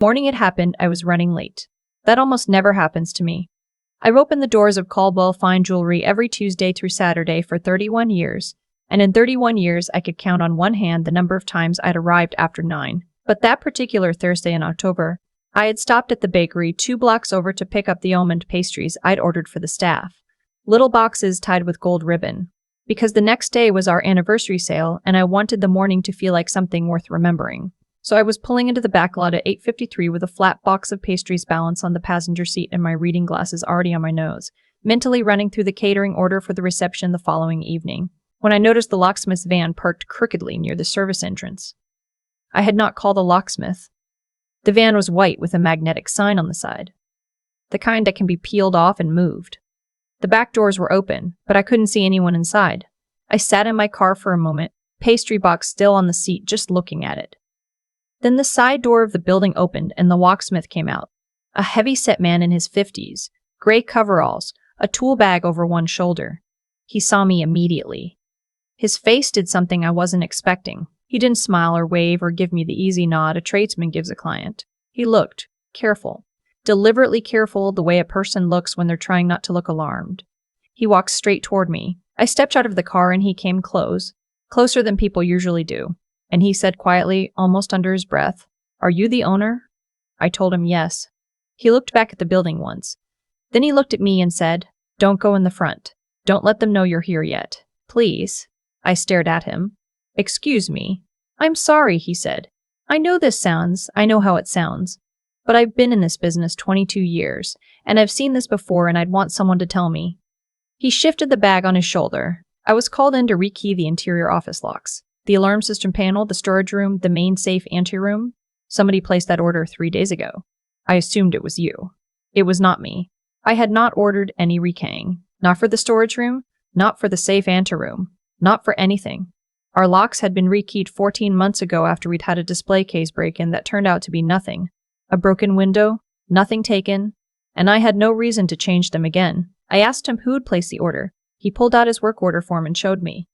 Morning had happened, I was running late. That almost never happens to me. I've opened the doors of Caldwell Fine Jewelry every Tuesday through Saturday for 31 years, and in 31 years I could count on one hand the number of times I'd arrived after 9. But that particular Thursday in October, I had stopped at the bakery 2 blocks over to pick up the almond pastries I'd ordered for the staff. Little boxes tied with gold ribbon. Because the next day was our anniversary sale, and I wanted the morning to feel like something worth remembering. So I was pulling into the back lot at 8:53 with a flat box of pastries balanced on the passenger seat and my reading glasses already on my nose, mentally running through the catering order for the reception the following evening, when I noticed the locksmith's van parked crookedly near the service entrance. I had not called a locksmith. The van was white with a magnetic sign on the side, the kind that can be peeled off and moved. The back doors were open, but I couldn't see anyone inside. I sat in my car for a moment, pastry box still on the seat, just looking at it. Then the side door of the building opened and the locksmith came out. A heavy-set man in his 50s, gray coveralls, a tool bag over one shoulder. He saw me immediately. His face did something I wasn't expecting. He didn't smile or wave or give me the easy nod a tradesman gives a client. He looked careful, deliberately careful, the way a person looks when they're trying not to look alarmed. He walked straight toward me. I stepped out of the car and he came closer than people usually do. And he said quietly, almost under his breath, "Are you the owner?" I told him yes. He looked back at the building once. Then he looked at me and said, "Don't go in the front. Don't let them know you're here yet. Please." I stared at him. "Excuse me." "I'm sorry," he said. I know how it sounds. But I've been in this business 22 years, and I've seen this before, and I'd want someone to tell me." He shifted the bag on his shoulder. I was called in to rekey the interior office locks. The alarm system panel, the storage room, the main safe anteroom. Somebody placed that order 3 days ago. I assumed it was you. It was not me. I had not ordered any rekeying. Not for the storage room, not for the safe anteroom, not for anything. Our locks had been rekeyed 14 months ago after we'd had a display case break-in that turned out to be nothing. A broken window, nothing taken, and I had no reason to change them again. I asked him who had placed the order. He pulled out his work order form and showed me.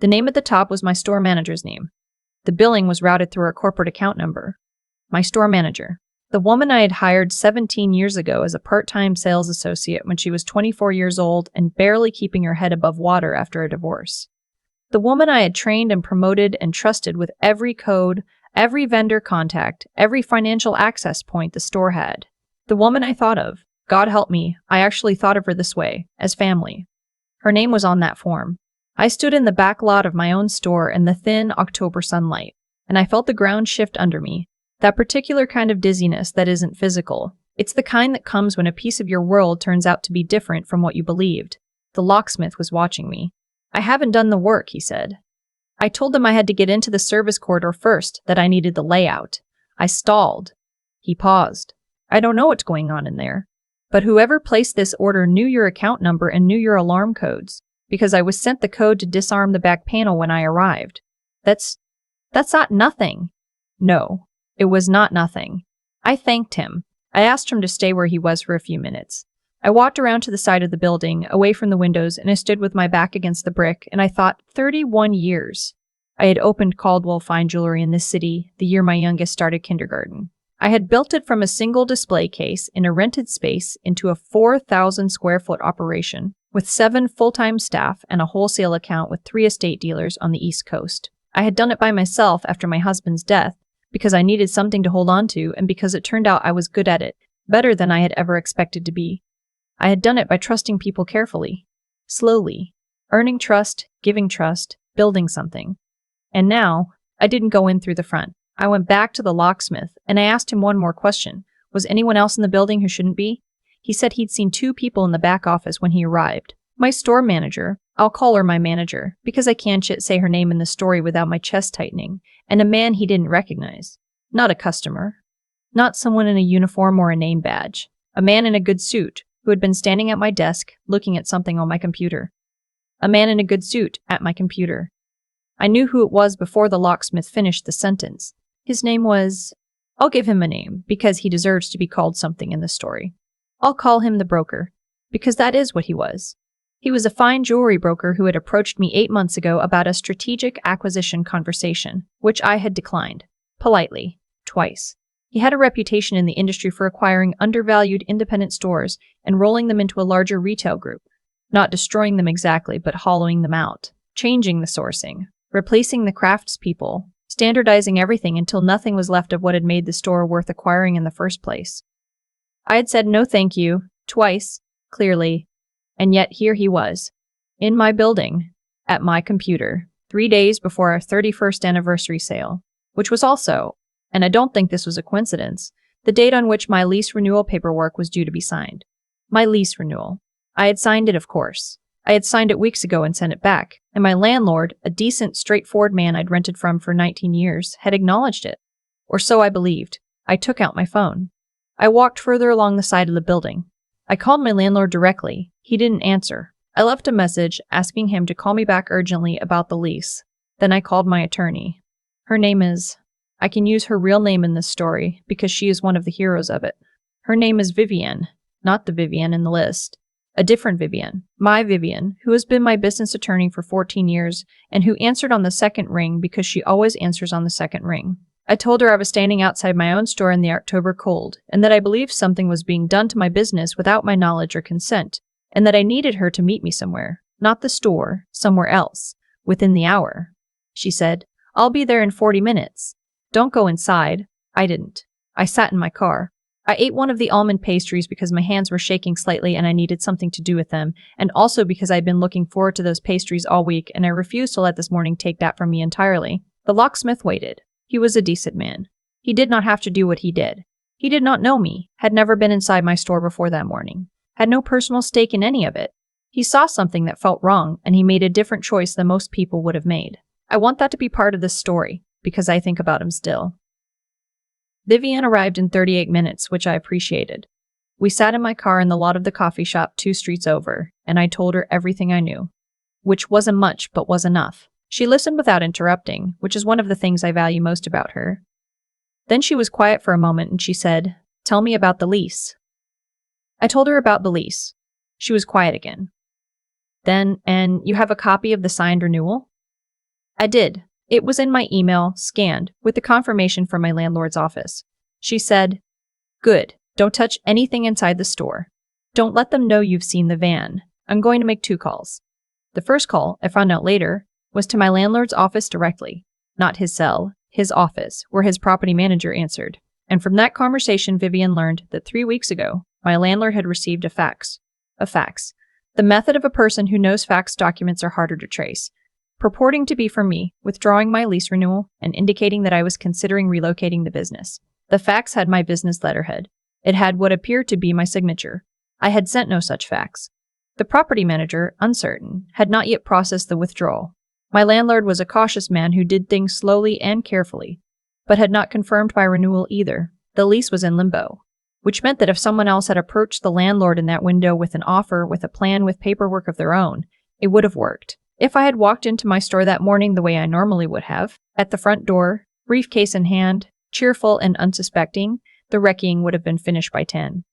The name at the top was my store manager's name. The billing was routed through our corporate account number. My store manager. The woman I had hired 17 years ago as a part-time sales associate when she was 24 years old and barely keeping her head above water after a divorce. The woman I had trained and promoted and trusted with every code, every vendor contact, every financial access point the store had. The woman I thought of. God help me, I actually thought of her this way, as family. Her name was on that form. I stood in the back lot of my own store in the thin October sunlight, and I felt the ground shift under me. That particular kind of dizziness that isn't physical. It's the kind that comes when a piece of your world turns out to be different from what you believed. The locksmith was watching me. "I haven't done the work," he said. I told him I had to get into the service corridor first, that I needed the layout. I stalled. He paused. "I don't know what's going on in there. But whoever placed this order knew your account number and knew your alarm codes, because I was sent the code to disarm the back panel when I arrived. That's not nothing." No, it was not nothing. I thanked him. I asked him to stay where he was for a few minutes. I walked around to the side of the building, away from the windows, and I stood with my back against the brick, and I thought, 31 years. I had opened Caldwell Fine Jewelry in this city the year my youngest started kindergarten. I had built it from a single display case in a rented space into a 4,000 square foot operation, with 7 full-time staff and a wholesale account with 3 estate dealers on the East Coast. I had done it by myself after my husband's death, because I needed something to hold on to, and because it turned out I was good at it, better than I had ever expected to be. I had done it by trusting people carefully, slowly, earning trust, giving trust, building something. And now, I didn't go in through the front. I went back to the locksmith, and I asked him one more question. Was anyone else in the building who shouldn't be? He said he'd seen 2 people in the back office when he arrived. My store manager, I'll call her my manager, because I can't say her name in the story without my chest tightening, and a man he didn't recognize. Not a customer. Not someone in a uniform or a name badge. A man in a good suit, who had been standing at my desk, looking at something on my computer. A man in a good suit, at my computer. I knew who it was before the locksmith finished the sentence. His name was... I'll give him a name, because he deserves to be called something in this story. I'll call him the broker, because that is what he was. He was a fine jewelry broker who had approached me 8 months ago about a strategic acquisition conversation, which I had declined. Politely. Twice. He had a reputation in the industry for acquiring undervalued independent stores and rolling them into a larger retail group. Not destroying them exactly, but hollowing them out. Changing the sourcing. Replacing the craftspeople. Standardizing everything until nothing was left of what had made the store worth acquiring in the first place. I had said no thank you, twice, clearly, and yet here he was, in my building, at my computer, 3 days before our 31st anniversary sale, which was also, and I don't think this was a coincidence, the date on which my lease renewal paperwork was due to be signed. My lease renewal. I had signed it, of course. I had signed it weeks ago and sent it back, and my landlord, a decent, straightforward man I'd rented from for 19 years, had acknowledged it. Or so I believed. I took out my phone. I walked further along the side of the building. I called my landlord directly. He didn't answer. I left a message asking him to call me back urgently about the lease. Then I called my attorney. Her name is... I can use her real name in this story because she is one of the heroes of it. Her name is Vivienne, not the Vivienne in the list. A different Vivienne, my Vivienne, who has been my business attorney for 14 years and who answered on the second ring because she always answers on the second ring. I told her I was standing outside my own store in the October cold and that I believed something was being done to my business without my knowledge or consent, and that I needed her to meet me somewhere, not the store, somewhere else, within the hour. She said, "I'll be there in 40 minutes. Don't go inside." I didn't. I sat in my car. I ate one of the almond pastries because my hands were shaking slightly and I needed something to do with them, and also because I'd been looking forward to those pastries all week and I refused to let this morning take that from me entirely. The locksmith waited. He was a decent man. He did not have to do what he did. He did not know me, had never been inside my store before that morning, had no personal stake in any of it. He saw something that felt wrong and he made a different choice than most people would have made. I want that to be part of this story, because I think about him still. Vivienne arrived in 38 minutes, which I appreciated. We sat in my car in the lot of the coffee shop 2 streets over, and I told her everything I knew. Which wasn't much, but was enough. She listened without interrupting, which is one of the things I value most about her. Then she was quiet for a moment and she said, "Tell me about the lease." I told her about the lease. She was quiet again. Then, "And you have a copy of the signed renewal?" I did. It was in my email, scanned, with the confirmation from my landlord's office. She said, "Good. Don't touch anything inside the store. Don't let them know you've seen the van. I'm going to make 2 calls." The first call, I found out later, was to my landlord's office directly, not his cell, his office, where his property manager answered. And from that conversation, Vivienne learned that 3 weeks ago, my landlord had received a fax. A fax. The method of a person who knows fax documents are harder to trace. Purporting to be from me, withdrawing my lease renewal, and indicating that I was considering relocating the business. The fax had my business letterhead. It had what appeared to be my signature. I had sent no such fax. The property manager, uncertain, had not yet processed the withdrawal. My landlord was a cautious man who did things slowly and carefully, but had not confirmed my renewal either. The lease was in limbo, which meant that if someone else had approached the landlord in that window with an offer, with a plan, with paperwork of their own, it would have worked. If I had walked into my store that morning the way I normally would have, at the front door, briefcase in hand, cheerful and unsuspecting, the wrecking would have been finished by 10.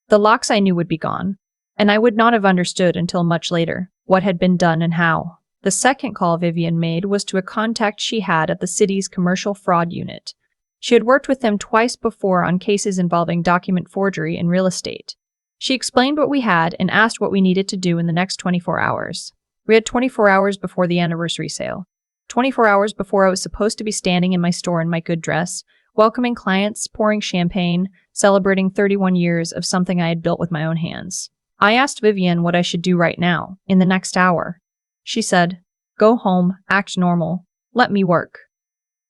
The locks I knew would be gone, and I would not have understood until much later what had been done and how. The second call Vivienne made was to a contact she had at the city's commercial fraud unit. She had worked with them twice before on cases involving document forgery and real estate. She explained what we had and asked what we needed to do in the next 24 hours. We had 24 hours before the anniversary sale. 24 hours before I was supposed to be standing in my store in my good dress, welcoming clients, pouring champagne, celebrating 31 years of something I had built with my own hands. I asked Vivienne what I should do right now, in the next hour. She said, "Go home, act normal, let me work."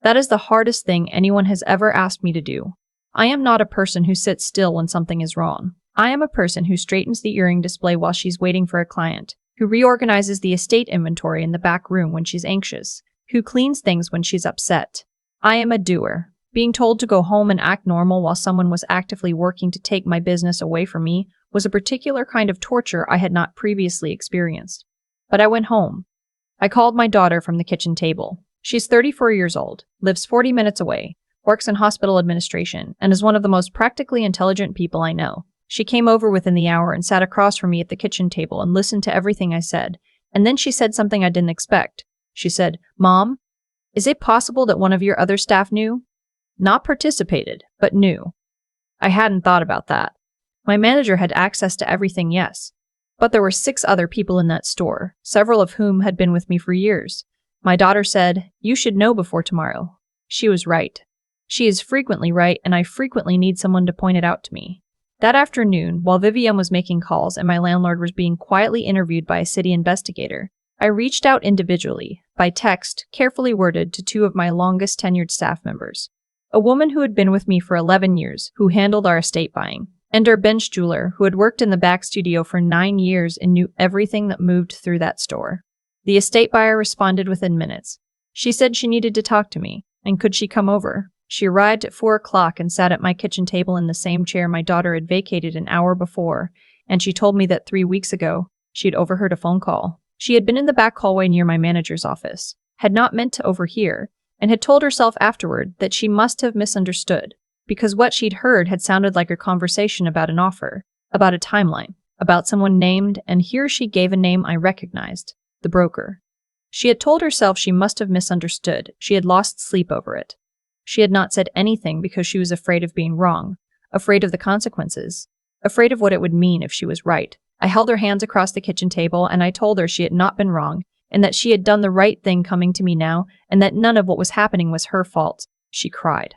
That is the hardest thing anyone has ever asked me to do. I am not a person who sits still when something is wrong. I am a person who straightens the earring display while she's waiting for a client, who reorganizes the estate inventory in the back room when she's anxious, who cleans things when she's upset. I am a doer. Being told to go home and act normal while someone was actively working to take my business away from me was a particular kind of torture I had not previously experienced. But I went home. I called my daughter from the kitchen table. She's 34 years old, lives 40 minutes away, works in hospital administration, and is one of the most practically intelligent people I know. She came over within the hour and sat across from me at the kitchen table and listened to everything I said. And then she said something I didn't expect. She said, "Mom, is it possible that one of your other staff knew?" Not participated, but knew. I hadn't thought about that. My manager had access to everything, yes. But there were 6 other people in that store, several of whom had been with me for years. My daughter said, "You should know before tomorrow." She was right. She is frequently right, and I frequently need someone to point it out to me. That afternoon, while Vivienne was making calls and my landlord was being quietly interviewed by a city investigator, I reached out individually, by text, carefully worded, to 2 of my longest tenured staff members. A woman who had been with me for 11 years, who handled our estate buying, and our bench jeweler, who had worked in the back studio for 9 years and knew everything that moved through that store. The estate buyer responded within minutes. She said she needed to talk to me, and could she come over? She arrived at 4 o'clock and sat at my kitchen table in the same chair my daughter had vacated an hour before, and she told me that 3 weeks ago, she had overheard a phone call. She had been in the back hallway near my manager's office, had not meant to overhear, and had told herself afterward that she must have misunderstood, because what she'd heard had sounded like a conversation about an offer, about a timeline, about someone named, and here she gave a name I recognized, the broker. She had told herself she must have misunderstood, she had lost sleep over it. She had not said anything because she was afraid of being wrong, afraid of the consequences, afraid of what it would mean if she was right. I held her hands across the kitchen table and I told her she had not been wrong, and that she had done the right thing coming to me now, and that none of what was happening was her fault. She cried.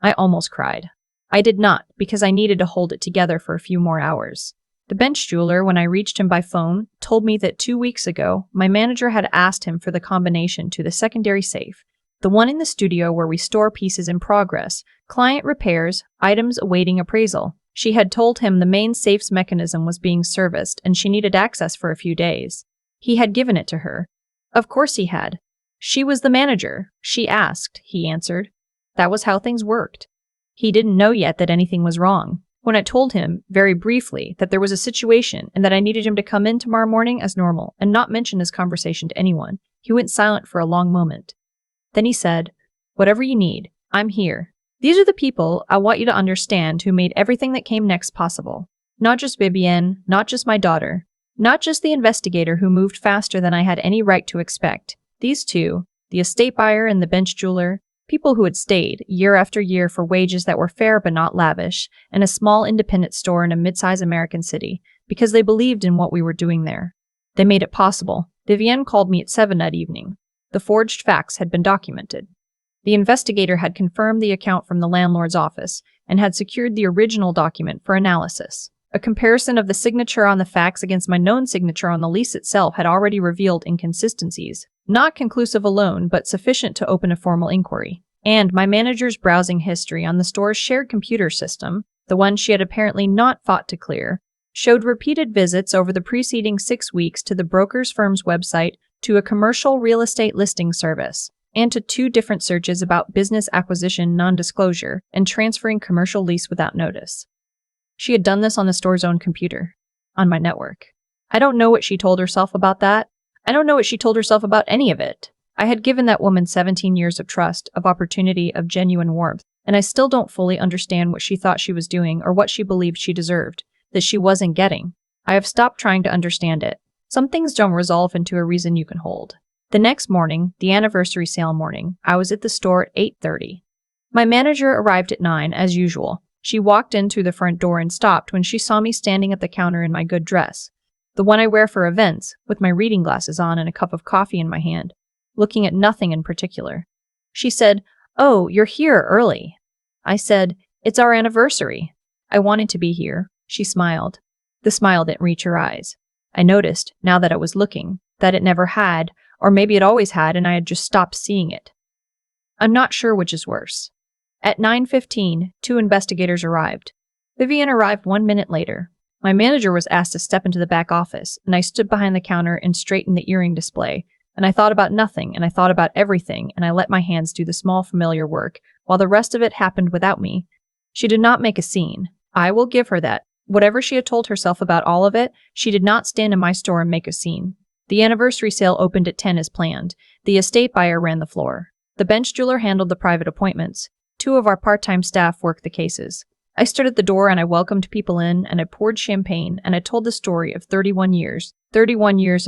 I almost cried. I did not, because I needed to hold it together for a few more hours. The bench jeweler, when I reached him by phone, told me that 2 weeks ago, my manager had asked him for the combination to the secondary safe, the one in the studio where we store pieces in progress, client repairs, items awaiting appraisal. She had told him the main safe's mechanism was being serviced and she needed access for a few days. He had given it to her. Of course he had. She was the manager. She asked, he answered. That was how things worked. He didn't know yet that anything was wrong. When I told him, very briefly, that there was a situation and that I needed him to come in tomorrow morning as normal and not mention this conversation to anyone, he went silent for a long moment. Then he said, "Whatever you need, I'm here. These are the people I want you to understand who made everything that came next possible. Not just Vivienne, not just my daughter, not just the investigator who moved faster than I had any right to expect. These 2, the estate buyer and the bench jeweler, people who had stayed, year after year, for wages that were fair but not lavish, in a small independent store in a mid-sized American city, because they believed in what we were doing there. They made it possible. Vivienne called me at 7 that evening. The forged facts had been documented. The investigator had confirmed the account from the landlord's office and had secured the original document for analysis. A comparison of the signature on the fax against my known signature on the lease itself had already revealed inconsistencies, not conclusive alone, but sufficient to open a formal inquiry. And my manager's browsing history on the store's shared computer system, the one she had apparently not fought to clear, showed repeated visits over the preceding 6 weeks to the broker's firm's website, to a commercial real estate listing service, and to 2 different searches about business acquisition non-disclosure and transferring commercial lease without notice. She had done this on the store's own computer, on my network. I don't know what she told herself about that. I don't know what she told herself about any of it. I had given that woman 17 years of trust, of opportunity, of genuine warmth, and I still don't fully understand what she thought she was doing or what she believed she deserved, that she wasn't getting. I have stopped trying to understand it. Some things don't resolve into a reason you can hold. The next morning, the anniversary sale morning, I was at the store at 8:30. My manager arrived at 9, as usual. She walked in through the front door and stopped when she saw me standing at the counter in my good dress, the one I wear for events, with my reading glasses on and a cup of coffee in my hand, looking at nothing in particular. She said, "Oh, you're here early." I said, "It's our anniversary." I wanted to be here. She smiled. The smile didn't reach her eyes. I noticed, now that I was looking, that it never had, or maybe it always had and I had just stopped seeing it. I'm not sure which is worse. At 9:15, 2 investigators arrived. Vivienne arrived 1 minute later. My manager was asked to step into the back office, and I stood behind the counter and straightened the earring display, and I thought about nothing, and I thought about everything, and I let my hands do the small familiar work, while the rest of it happened without me. She did not make a scene. I will give her that. Whatever she had told herself about all of it, she did not stand in my store and make a scene. The anniversary sale opened at 10 as planned. The estate buyer ran the floor. The bench jeweler handled the private appointments. 2 of our part-time staff worked the cases. I stood at the door and I welcomed people in, and I poured champagne, and I told the story of 31 years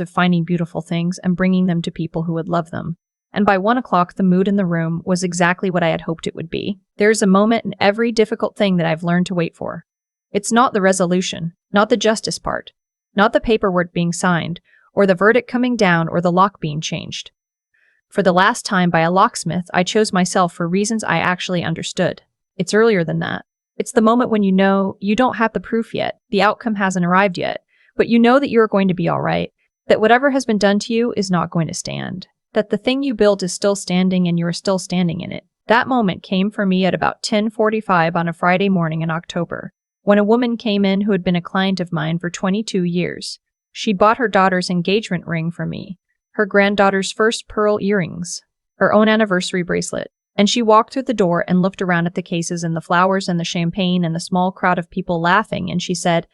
of finding beautiful things and bringing them to people who would love them. and by 1 o'clock the mood in the room was exactly what I had hoped it would be. There's a moment in every difficult thing that I've learned to wait for. It's not the resolution, not the justice part, not the paperwork being signed, or the verdict coming down, or the lock being changed. For the last time by a locksmith, I chose myself for reasons I actually understood. It's earlier than that. It's the moment when you know you don't have the proof yet, the outcome hasn't arrived yet, but you know that you are going to be all right, that whatever has been done to you is not going to stand, that the thing you built is still standing and you are still standing in it. That moment came for me at about 10:45 on a Friday morning in October, when a woman came in who had been a client of mine for 22 years. She bought her daughter's engagement ring for me, her granddaughter's first pearl earrings, her own anniversary bracelet, and she walked through the door and looked around at the cases and the flowers and the champagne and the small crowd of people laughing, and she said,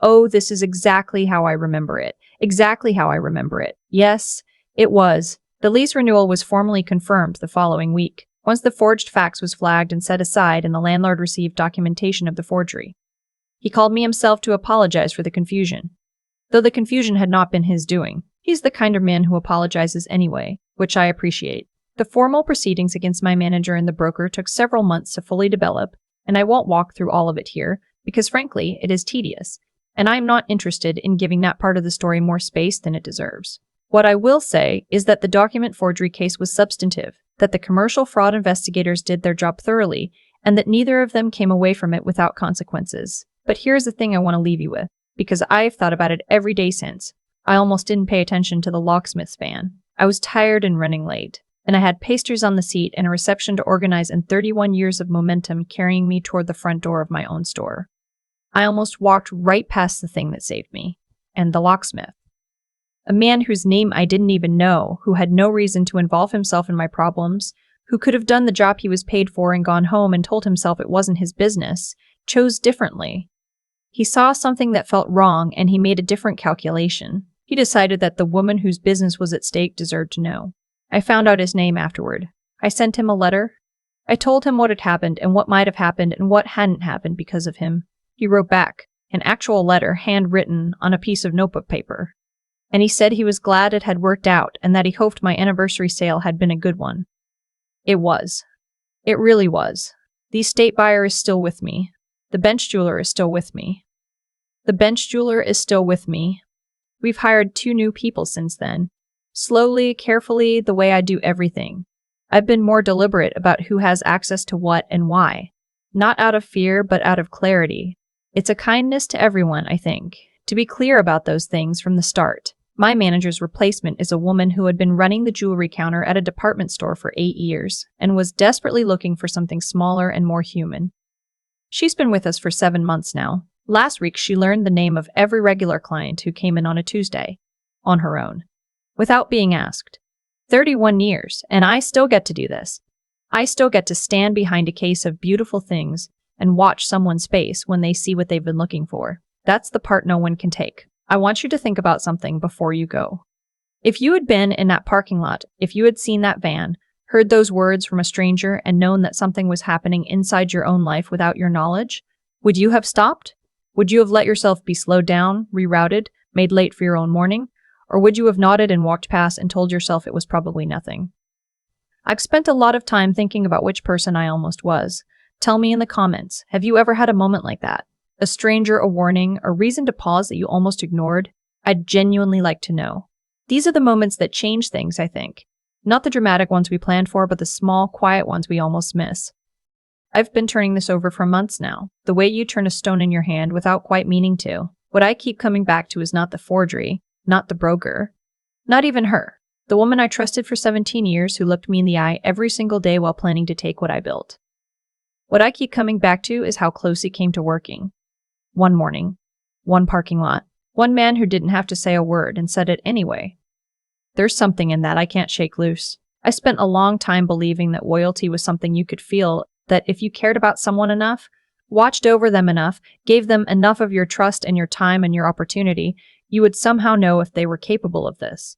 "Oh, this is exactly how I remember it. Exactly how I remember it." Yes, it was. The lease renewal was formally confirmed the following week, once the forged fax was flagged and set aside and the landlord received documentation of the forgery. He called me himself to apologize for the confusion, though the confusion had not been his doing. He's the kind of man who apologizes anyway, which I appreciate. The formal proceedings against my manager and the broker took several months to fully develop, and I won't walk through all of it here, because frankly, it is tedious, and I am not interested in giving that part of the story more space than it deserves. What I will say is that the document forgery case was substantive, that the commercial fraud investigators did their job thoroughly, and that neither of them came away from it without consequences. But here's the thing I want to leave you with, because I've thought about it every day since. I almost didn't pay attention to the Locksmith's van. I was tired and running late, and I had pastries on the seat and a reception to organize and 31 years of momentum carrying me toward the front door of my own store. I almost walked right past the thing that saved me, and the locksmith. A man whose name I didn't even know, who had no reason to involve himself in my problems, who could have done the job he was paid for and gone home and told himself it wasn't his business, chose differently. He saw something that felt wrong and he made a different calculation. He decided that the woman whose business was at stake deserved to know. I found out his name afterward. I sent him a letter. I told him what had happened and what might have happened and what hadn't happened because of him. He wrote back, an actual letter handwritten on a piece of notebook paper. And he said he was glad it had worked out and that he hoped my anniversary sale had been a good one. It was. It really was. The estate buyer is still with me. The bench jeweler is still with me. The bench jeweler is still with me. We've hired 2 new people since then. Slowly, carefully, the way I do everything. I've been more deliberate about who has access to what and why. Not out of fear, but out of clarity. It's a kindness to everyone, I think, to be clear about those things from the start. My manager's replacement is a woman who had been running the jewelry counter at a department store for 8 years and was desperately looking for something smaller and more human. She's been with us for 7 months now. Last week, she learned the name of every regular client who came in on a Tuesday, on her own, without being asked. 31 years, and I still get to do this. I still get to stand behind a case of beautiful things and watch someone's face when they see what they've been looking for. That's the part no one can take. I want you to think about something before you go. If you had been in that parking lot, if you had seen that van, heard those words from a stranger, and known that something was happening inside your own life without your knowledge, would you have stopped? Would you have let yourself be slowed down, rerouted, made late for your own morning? Or would you have nodded and walked past and told yourself it was probably nothing? I've spent a lot of time thinking about which person I almost was. Tell me in the comments, have you ever had a moment like that? A stranger, a warning, a reason to pause that you almost ignored? I'd genuinely like to know. These are the moments that change things, I think. Not the dramatic ones we planned for, but the small, quiet ones we almost miss. I've been turning this over for months now, the way you turn a stone in your hand without quite meaning to. What I keep coming back to is not the forgery, not the broker, not even her, the woman I trusted for 17 years who looked me in the eye every single day while planning to take what I built. What I keep coming back to is how close it came to working. One morning, one parking lot, one man who didn't have to say a word and said it anyway. There's something in that I can't shake loose. I spent a long time believing that loyalty was something you could feel, that if you cared about someone enough, watched over them enough, gave them enough of your trust and your time and your opportunity, you would somehow know if they were capable of this.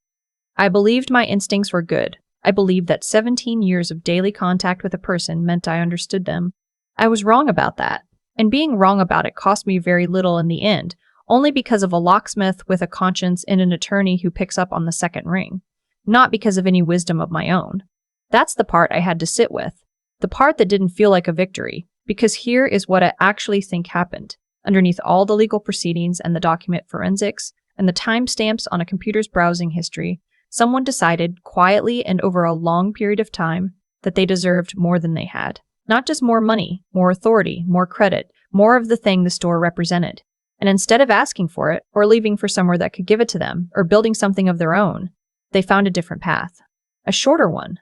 I believed my instincts were good. I believed that 17 years of daily contact with a person meant I understood them. I was wrong about that, and being wrong about it cost me very little in the end, only because of a locksmith with a conscience and an attorney who picks up on the second ring. not because of any wisdom of my own. That's the part I had to sit with, the part that didn't feel like a victory, because here is what I actually think happened. Underneath all the legal proceedings and the document forensics and the timestamps on a computer's browsing history, someone decided, quietly and over a long period of time, that they deserved more than they had. Not just more money, more authority, more credit, more of the thing the store represented. And instead of asking for it, or leaving for somewhere that could give it to them, or building something of their own, they found a different path. A shorter one.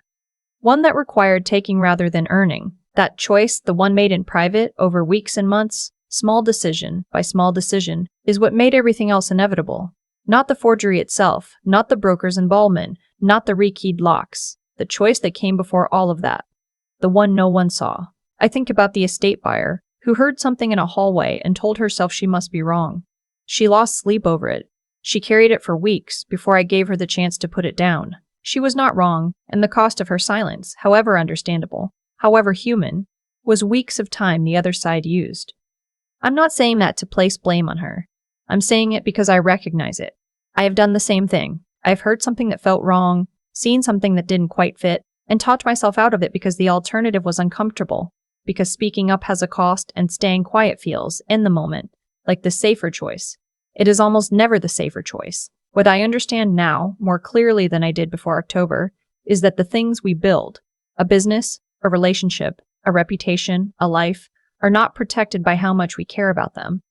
One that required taking rather than earning. That choice, the one made in private, over weeks and months, small decision by small decision, is what made everything else inevitable. Not the forgery itself, not the broker's involvement, not the rekeyed locks. The choice that came before all of that. The one no one saw. I think about the estate buyer, who heard something in a hallway and told herself she must be wrong. She lost sleep over it. She carried it for weeks before I gave her the chance to put it down. She was not wrong, and the cost of her silence, however understandable, however human, was weeks of time the other side used. I'm not saying that to place blame on her. I'm saying it because I recognize it. I have done the same thing. I've heard something that felt wrong, seen something that didn't quite fit, and talked myself out of it because the alternative was uncomfortable, because speaking up has a cost and staying quiet feels, in the moment, like the safer choice. It is almost never the safer choice. What I understand now, more clearly than I did before October, is that the things we build, a business, a relationship, a reputation, a life, are not protected by how much we care about them.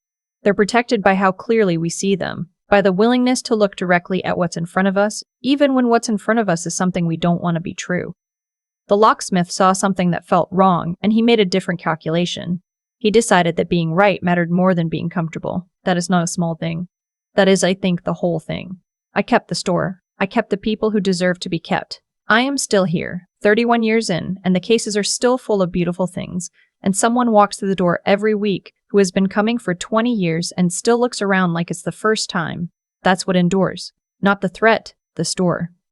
They're protected by how clearly we see them, by the willingness to look directly at what's in front of us, even when what's in front of us is something we don't want to be true. The locksmith saw something that felt wrong, and he made a different calculation. He decided that being right mattered more than being comfortable. That is not a small thing. That is, I think, the whole thing. I kept the store. I kept the people who deserve to be kept. I am still here, 31 years in, and the cases are still full of beautiful things, and someone walks through the door every week who has been coming for 20 years and still looks around like it's the first time. That's what endures. Not the threat, the store.